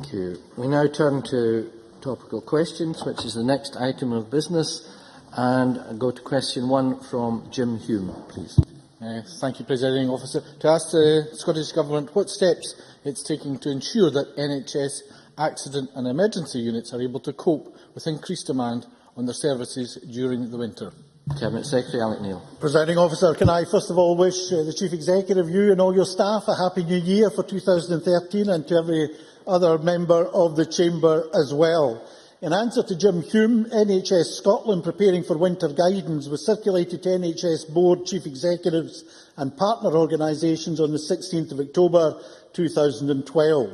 Thank you. We now turn to topical questions, which is the next item of business, and I go to question 1 from Jim Hume, please. Thank you, Presiding Officer. To ask the Scottish Government what steps it's taking to ensure that NHS accident and emergency units are able to cope with increased demand on their services during the winter. Cabinet Secretary Alec Neil. Presiding Officer, can I first of all wish the Chief Executive, you and all your staff, a Happy New Year for 2013, and to every other member of the Chamber as well. In answer to Jim Hume, NHS Scotland preparing for winter guidance was circulated to NHS Board Chief Executives and partner organisations on the 16th of October 2012.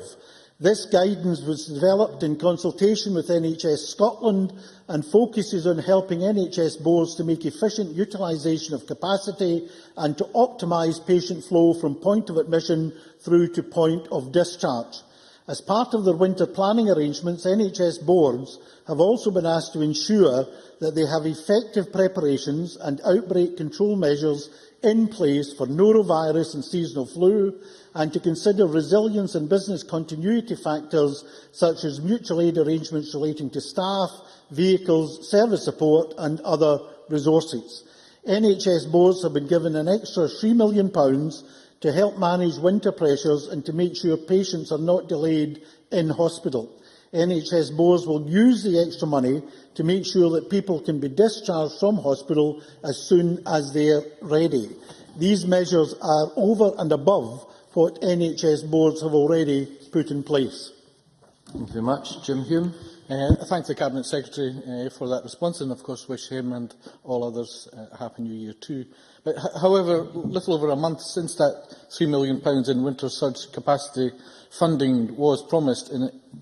This guidance was developed in consultation with NHS Scotland and focuses on helping NHS boards to make efficient utilisation of capacity and to optimise patient flow from point of admission through to point of discharge. As part of their winter planning arrangements, NHS boards have also been asked to ensure that they have effective preparations and outbreak control measures in place for norovirus and seasonal flu, and to consider resilience and business continuity factors such as mutual aid arrangements relating to staff, vehicles, service support and other resources. NHS boards have been given an extra £3 million to help manage winter pressures and to make sure patients are not delayed in hospital. NHS boards will use the extra money to make sure that people can be discharged from hospital as soon as they are ready. These measures are over and above what NHS boards have already put in place. Thank you very much. Jim Hume. I thank the Cabinet Secretary for that response, and of course wish him and all others a Happy New Year too. But, however, little over a month since that £3 million in winter surge capacity funding was promised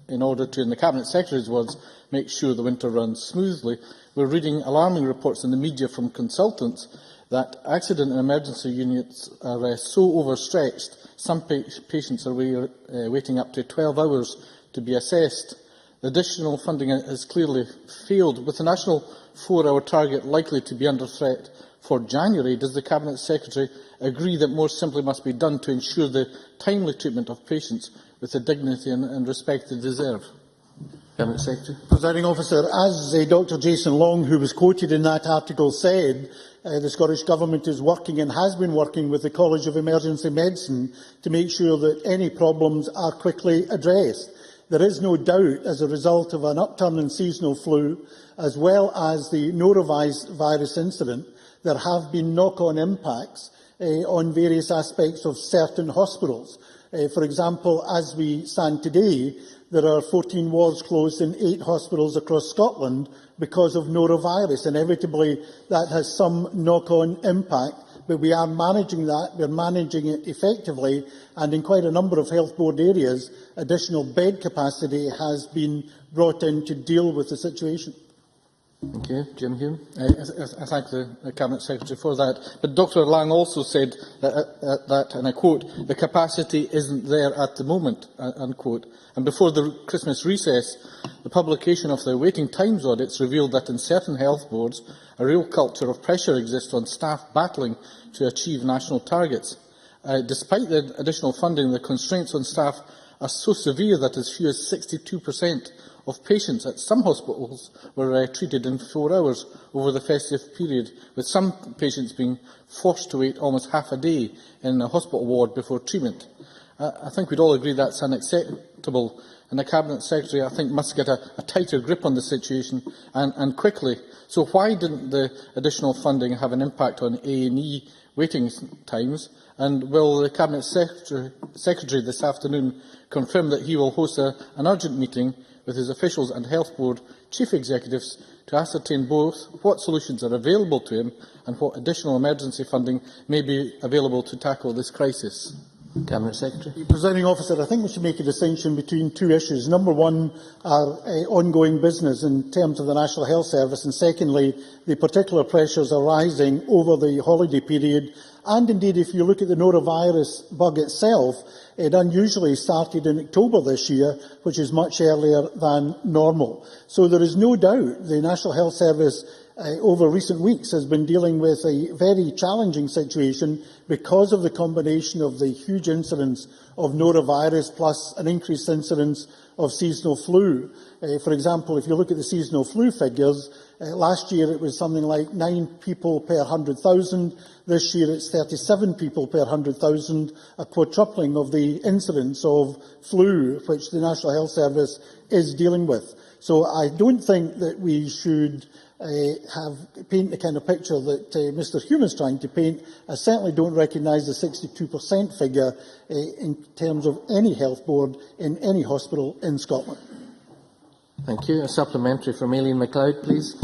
in order to, in the Cabinet Secretary's words, make sure the winter runs smoothly, we're reading alarming reports in the media from consultants that accident and emergency units are so overstretched, some patients are waiting up to 12 hours to be assessed. The additional funding has clearly failed. With the national 4-hour target likely to be under threat for January, does the Cabinet Secretary agree that more simply must be done to ensure the timely treatment of patients with the dignity and respect they deserve? Cabinet Secretary. Presiding Officer, as Dr Jason Long, who was quoted in that article, said, the Scottish Government is working and has been working with the College of Emergency Medicine to make sure that any problems are quickly addressed. There is no doubt, as a result of an upturn in seasonal flu, as well as the norovirus incident, there have been knock-on impacts on various aspects of certain hospitals. For example, as we stand today, there are 14 wards closed in 8 hospitals across Scotland because of norovirus. Inevitably, that has some knock-on impact, but we are managing that. We're managing it effectively, and in quite a number of health board areas, additional bed capacity has been brought in to deal with the situation. Thank you. Jim Hume. I thank the Cabinet Secretary for that. But Dr Lang also said that, and I quote, "the capacity isn't there at the moment," unquote. And before the Christmas recess, the publication of the waiting times audits revealed that in certain health boards, a real culture of pressure exists on staff battling to achieve national targets. Despite the additional funding, the constraints on staff are so severe that as few as 62% of patients at some hospitals were treated in 4 hours over the festive period, with some patients being forced to wait almost half a day in a hospital ward before treatment. I think we'd all agree that's unacceptable, and the Cabinet Secretary, I think, must get a tighter grip on the situation and quickly. So why didn't the additional funding have an impact on A&E waiting times? And will the Cabinet Secretary this afternoon confirm that he will host an urgent meeting with his officials and Health Board Chief Executives to ascertain both what solutions are available to him and what additional emergency funding may be available to tackle this crisis? Cabinet Secretary. Presiding Officer, I think we should make a distinction between 2 issues. Number one, our ongoing business in terms of the National Health Service, and secondly, the particular pressures arising over the holiday period. And indeed, if you look at the norovirus bug itself, it unusually started in October this year, which is much earlier than normal. So there is no doubt the National Health Service over recent weeks has been dealing with a very challenging situation because of the combination of the huge incidence of norovirus plus an increased incidence of seasonal flu. For example, if you look at the seasonal flu figures, last year it was something like 9 people per 100,000. This year it's 37 people per 100,000, a quadrupling of the incidence of flu, which the National Health Service is dealing with. So I don't think that we should paint the kind of picture that Mr Hume is trying to paint. I certainly don't recognise the 62% figure in terms of any health board in any hospital in Scotland. Thank you. A supplementary from Aileen MacLeod, please.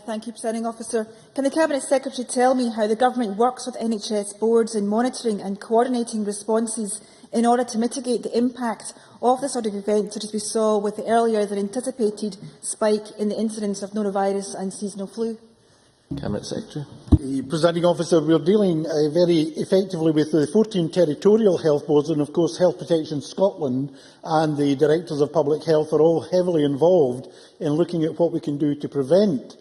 Thank you, Presiding Officer. Can the Cabinet Secretary tell me how the Government works with NHS boards in monitoring and coordinating responses in order to mitigate the impact of the sort of event such as we saw with the earlier than anticipated spike in the incidence of norovirus and seasonal flu? Cabinet Secretary. Presiding Officer, we are dealing very effectively with the 14 territorial health boards, and of course Health Protection Scotland and the Directors of Public Health are all heavily involved in looking at what we can do to prevent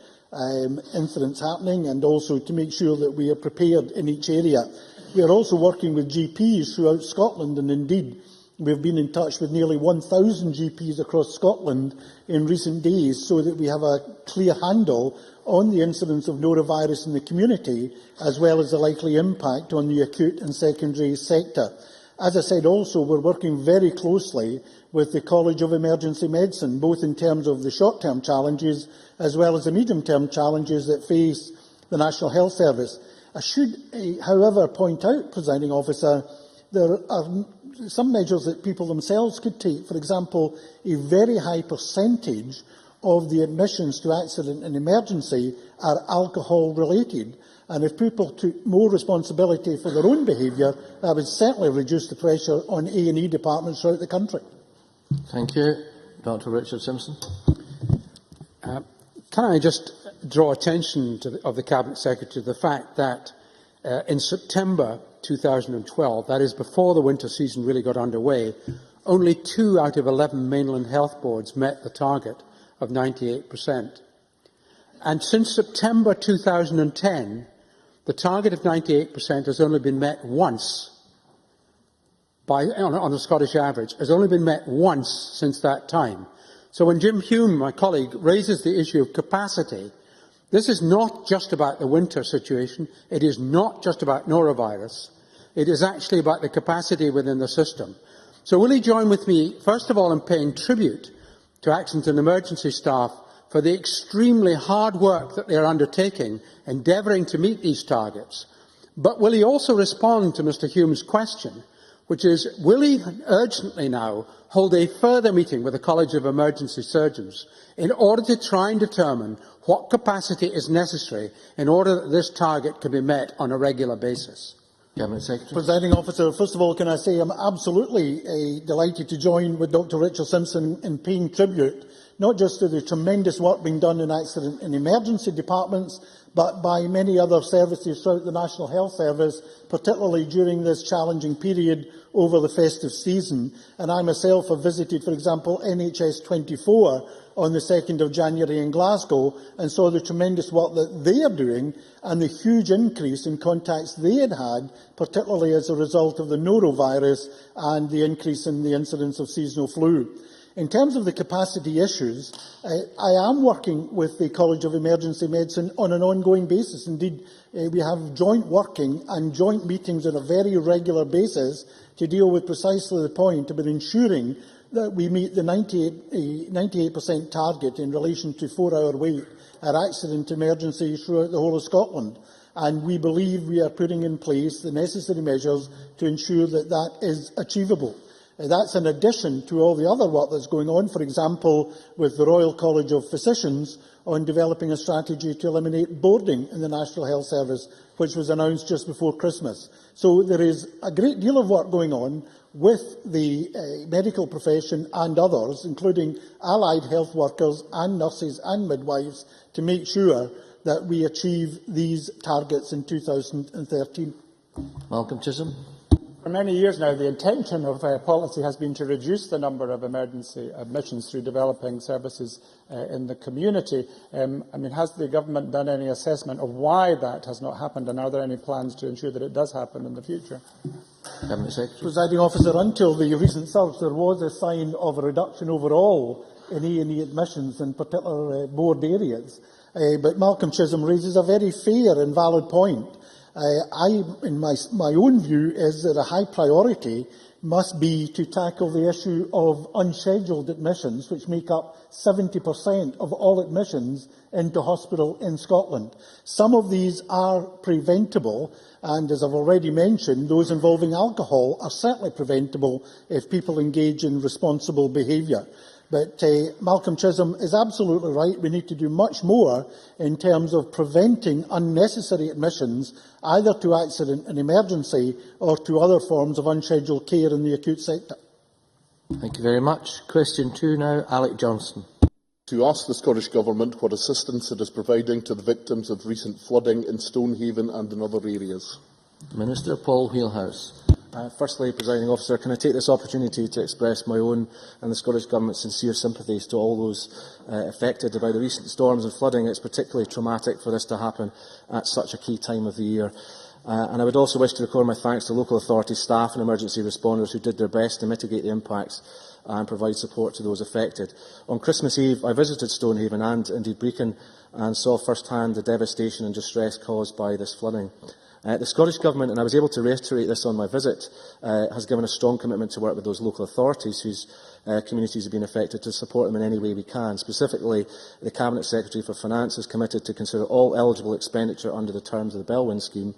incidents happening and also to make sure that we are prepared in each area. We are also working with GPs throughout Scotland, and indeed we have been in touch with nearly 1,000 GPs across Scotland in recent days so that we have a clear handle on the incidence of norovirus in the community, as well as the likely impact on the acute and secondary sector. As I said also, we're working very closely with the College of Emergency Medicine, both in terms of the short-term challenges as well as the medium-term challenges that face the National Health Service. I should, however, point out, Presiding Officer, there are some measures that people themselves could take. For example, a very high percentage of the admissions to accident and emergency are alcohol-related. And if people took more responsibility for their own behaviour, that would certainly reduce the pressure on A&E departments throughout the country. Thank you. Dr Richard Simpson. Can I just draw attention of the Cabinet Secretary to the fact that in September 2012, that is before the winter season really got underway, only 2 out of 11 mainland health boards met the target of 98%. And since September 2010, the target of 98% has only been met once, on a Scottish average, has only been met once since that time. So when Jim Hume, my colleague, raises the issue of capacity, this is not just about the winter situation, it is not just about norovirus, it is actually about the capacity within the system. So will he join with me, first of all, in paying tribute to accident and emergency staff for the extremely hard work that they are undertaking, endeavouring to meet these targets? But will he also respond to Mr Hume's question, which is, will he urgently now hold a further meeting with the College of Emergency Surgeons in order to try and determine what capacity is necessary in order that this target can be met on a regular basis? Cabinet Secretary. Presiding Officer, first of all, can I say I'm absolutely delighted to join with Dr Richard Simpson in paying tribute, not just to the tremendous work being done in accident and emergency departments, but by many other services throughout the National Health Service, particularly during this challenging period over the festive season. And I myself have visited, for example, NHS 24 on the 2nd of January in Glasgow and saw the tremendous work that they are doing and the huge increase in contacts they had had, particularly as a result of the norovirus and the increase in the incidence of seasonal flu. In terms of the capacity issues, I am working with the College of Emergency Medicine on an ongoing basis. Indeed, we have joint working and joint meetings on a very regular basis to deal with precisely the point about ensuring that we meet the 98% target in relation to 4-hour wait at accident emergencies throughout the whole of Scotland. And we believe we are putting in place the necessary measures to ensure that that is achievable. That's in addition to all the other work that's going on, for example, with the Royal College of Physicians on developing a strategy to eliminate boarding in the National Health Service, which was announced just before Christmas. So there is a great deal of work going on with the medical profession and others, including allied health workers and nurses and midwives, to make sure that we achieve these targets in 2013. Malcolm Chisholm. For many years now, the intention of policy has been to reduce the number of emergency admissions through developing services in the community. Has the government done any assessment of why that has not happened, and are there any plans to ensure that it does happen in the future? Cabinet Secretary. Presiding Officer, until the recent surge, there was a sign of a reduction overall in A&E admissions in particular board areas. But Malcolm Chisholm raises a very fair and valid point. In my own view, is that a high priority must be to tackle the issue of unscheduled admissions, which make up 70% of all admissions into hospital in Scotland. Some of these are preventable, and as I've already mentioned, those involving alcohol are certainly preventable if people engage in responsible behaviour. But Malcolm Chisholm is absolutely right. We need to do much more in terms of preventing unnecessary admissions, either to accident and emergency or to other forms of unscheduled care in the acute sector. Thank you very much. Question 2 now, Alec Johnson. To ask the Scottish Government what assistance it is providing to the victims of recent flooding in Stonehaven and in other areas. Minister Paul Wheelhouse. Firstly, Presiding Officer, can I take this opportunity to express my own and the Scottish Government's sincere sympathies to all those affected by the recent storms and flooding. It's particularly traumatic for this to happen at such a key time of the year. And I would also wish to record my thanks to local authorities, staff and emergency responders who did their best to mitigate the impacts and provide support to those affected. On Christmas Eve, I visited Stonehaven and indeed Brecon and saw firsthand the devastation and distress caused by this flooding. The Scottish Government, and I was able to reiterate this on my visit, has given a strong commitment to work with those local authorities whose communities have been affected to support them in any way we can. Specifically, the Cabinet Secretary for Finance is committed to consider all eligible expenditure under the terms of the Bellwyn scheme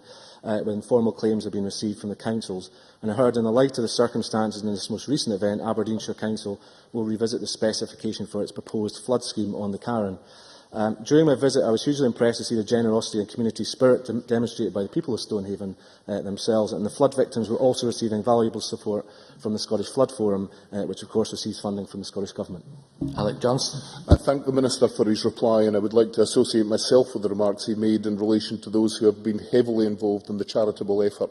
when formal claims have been received from the councils. And I heard, in the light of the circumstances in this most recent event, Aberdeenshire Council will revisit the specification for its proposed flood scheme on the Carron. During my visit, I was hugely impressed to see the generosity and community spirit demonstrated by the people of Stonehaven themselves, and the flood victims were also receiving valuable support from the Scottish Flood Forum, which of course receives funding from the Scottish Government. Alec Johnson. I thank the Minister for his reply, and I would like to associate myself with the remarks he made in relation to those who have been heavily involved in the charitable effort,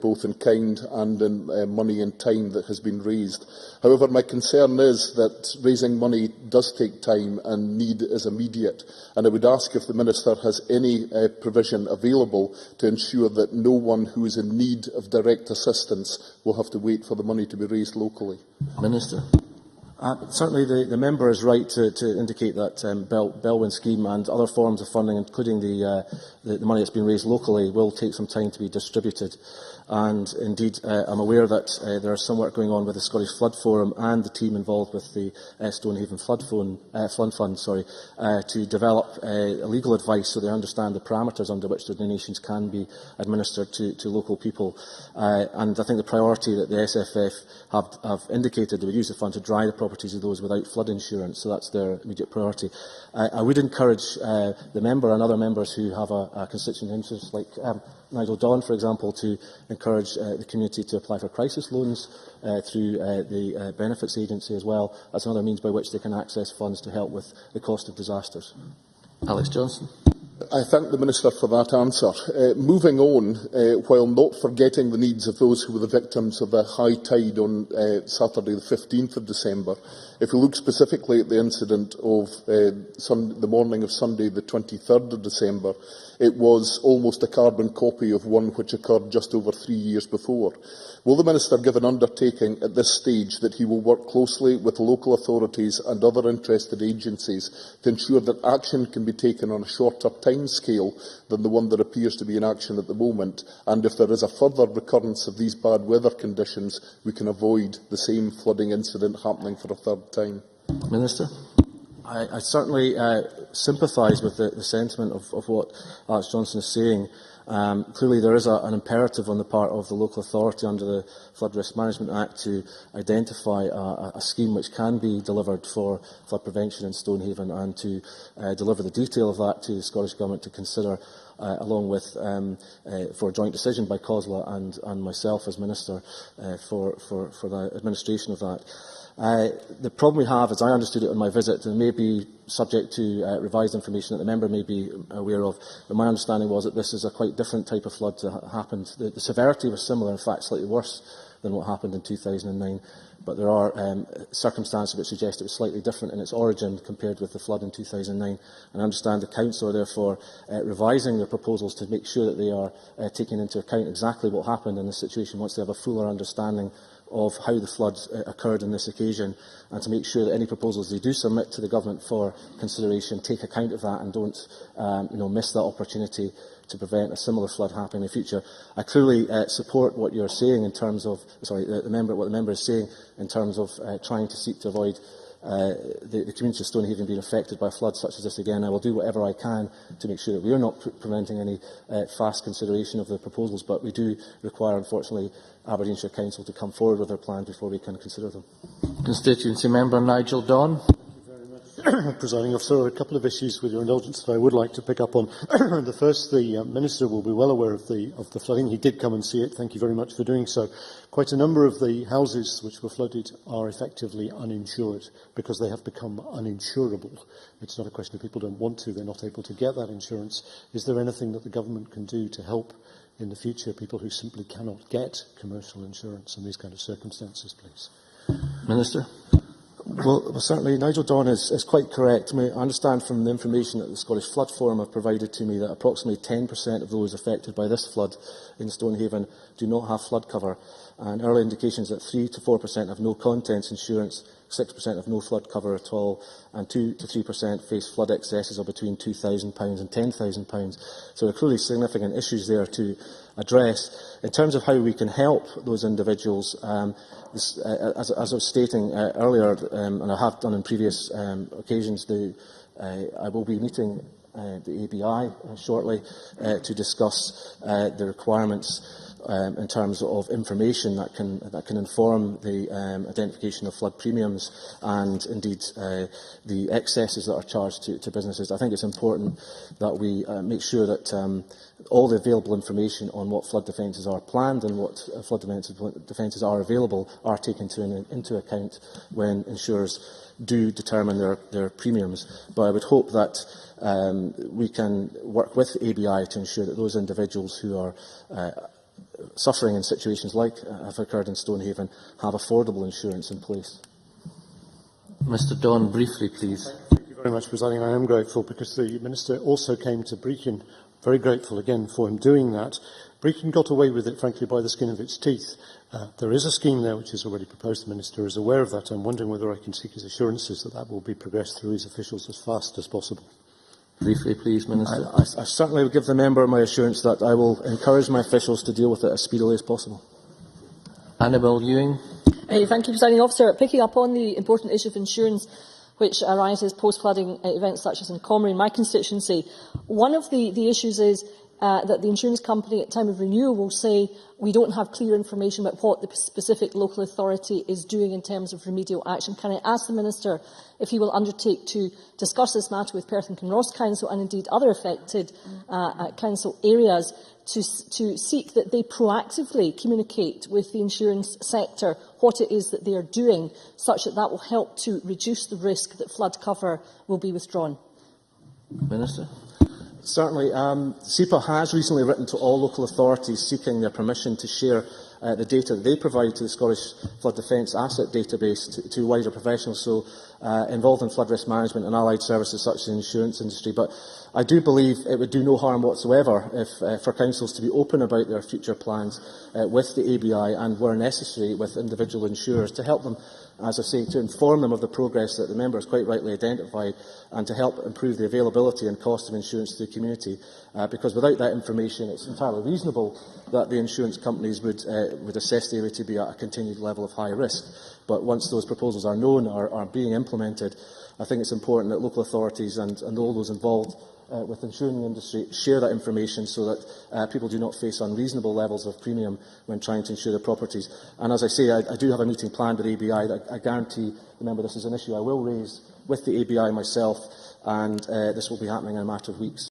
both in kind and in money and time that has been raised. However, my concern is that raising money does take time and need is immediate, and I would ask if the Minister has any provision available to ensure that no one who is in need of direct assistance will have to wait for the money to be raised locally. Minister. Certainly the member is right to indicate that Bellwyn scheme and other forms of funding, including the money that's been raised locally, will take some time to be distributed. And indeed, I'm aware that there is some work going on with the Scottish Flood Forum and the team involved with the Stonehaven Flood Fund to develop legal advice so they understand the parameters under which the donations can be administered to local people. And I think the priority that the SFF have indicated, they would use the fund to dry the properties of those without flood insurance, so that's their immediate priority. I would encourage the member and other members who have a constituent interest, like Nigel Dawn, for example, to encourage the community to apply for crisis loans through the Benefits Agency as well. That's another means by which they can access funds to help with the cost of disasters. Alex Johnson. I thank the Minister for that answer. Moving on, while not forgetting the needs of those who were the victims of the high tide on Saturday the 15th of December, if we look specifically at the incident of the morning of Sunday the 23rd of December, it was almost a carbon copy of one which occurred just over 3 years before. Will the Minister give an undertaking at this stage that he will work closely with local authorities and other interested agencies to ensure that action can be taken on a shorter timescale than the one that appears to be in action at the moment, and if there is a further recurrence of these bad weather conditions, we can avoid the same flooding incident happening for a third time? Minister. I certainly sympathise with the sentiment of what Alex Johnson is saying. Clearly there is an imperative on the part of the local authority under the Flood Risk Management Act to identify a scheme which can be delivered for flood prevention in Stonehaven and to deliver the detail of that to the Scottish Government to consider along with for a joint decision by COSLA and myself as Minister for the administration of that. The problem we have, as I understood it on my visit, and may be subject to revised information that the member may be aware of, but my understanding was that this is a quite different type of flood that happened. The severity was similar, in fact slightly worse than what happened in 2009, but there are circumstances which suggest it was slightly different in its origin compared with the flood in 2009. And I understand the Council are therefore revising their proposals to make sure that they are taking into account exactly what happened in this situation once they have a fuller understanding of how the flood occurred on this occasion, and to make sure that any proposals they do submit to the Government for consideration take account of that and don't miss that opportunity to prevent a similar flood happening in the future. I clearly support what you're saying in terms of, what the member is saying in terms of trying to seek to avoid the community of Stonehaven being affected by floods such as this again. I will do whatever I can to make sure that we are not preventing any fast consideration of the proposals, but we do require, unfortunately, Aberdeenshire Council to come forward with their plans before we can consider them. Constituency Member Nigel Dawn. Presiding Officer, a couple of issues with your indulgence that I would like to pick up on. The first, the Minister will be well aware of the flooding. He did come and see it. Thank you very much for doing so. Quite a number of the houses which were flooded are effectively uninsured because they have become uninsurable. It's not a question of people don't want to, they're not able to get that insurance. Is there anything that the Government can do to help in the future people who simply cannot get commercial insurance in these kind of circumstances, please? Minister. Well, certainly, Nigel Dawn is quite correct. I understand from the information that the Scottish Flood Forum have provided to me that approximately 10% of those affected by this flood in Stonehaven do not have flood cover, and early indications that 3 to 4% have no contents insurance, 6% have no flood cover at all, and 2 to 3% face flood excesses of between £2,000 and £10,000. So there are clearly significant issues there to address. In terms of how we can help those individuals, as I was stating earlier, and I have done on previous occasions, I will be meeting the ABI shortly to discuss the requirements in terms of information that can inform the identification of flood premiums and indeed the excesses that are charged to businesses. I think it's important that we make sure that all the available information on what flood defences are planned and what flood defences are available are taken into account when insurers do determine their premiums. But I would hope that we can work with ABI to ensure that those individuals who are suffering in situations like have occurred in Stonehaven have affordable insurance in place. Mr Dawn, briefly, please. Thank you very much, Presiding. I am grateful because the Minister also came to Brechin. Very grateful again for him doing that. Brechin got away with it, frankly, by the skin of its teeth. There is a scheme there which is already proposed. The Minister is aware of that. I'm wondering whether I can seek his assurances that that will be progressed through his officials as fast as possible. Briefly, please, Minister. I certainly will give the member my assurance that I will encourage my officials to deal with it as speedily as possible. Annabel Ewing. Thank you, Presiding Officer. Picking up on the important issue of insurance which arises post-flooding events such as in Comrie in my constituency, one of the issues is that the insurance company at time of renewal will say we don't have clear information about what the specific local authority is doing in terms of remedial action. Can I ask the Minister if he will undertake to discuss this matter with Perth and Kinross Council and indeed other affected council areas to seek that they proactively communicate with the insurance sector what it is that they are doing, such that that will help to reduce the risk that flood cover will be withdrawn? Minister. Certainly. SEPA has recently written to all local authorities seeking their permission to share the data that they provide to the Scottish Flood Defence Asset Database to wider professionals involved in flood risk management and allied services such as the insurance industry. But I do believe it would do no harm whatsoever for councils to be open about their future plans with the ABI and, where necessary, with individual insurers to help them, as I say, to inform them of the progress that the member has quite rightly identified and to help improve the availability and cost of insurance to the community. Because without that information, it's entirely reasonable that the insurance companies would assess the area to be at a continued level of high risk. But once those proposals are known or are being implemented, I think it's important that local authorities and all those involved with ensuring the industry share that information so that people do not face unreasonable levels of premium when trying to insure their properties. And as I say, I do have a meeting planned with ABI. I guarantee the member this is an issue I will raise with the ABI myself, and this will be happening in a matter of weeks.